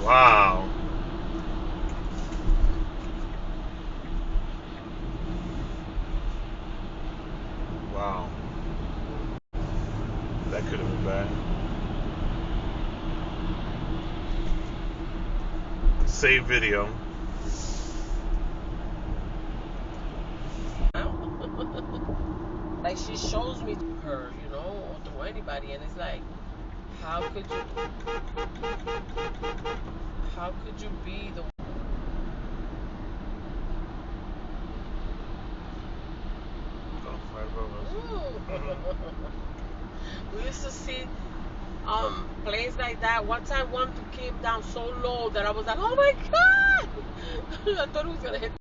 Wow. Wow. That could have been bad. Save video. Like, she shows me her, you know, or to anybody, and it's like, how could you be the Oh, right above us. We used to see planes like that. One time one came down so low that I was like, oh my god. I thought it was gonna hit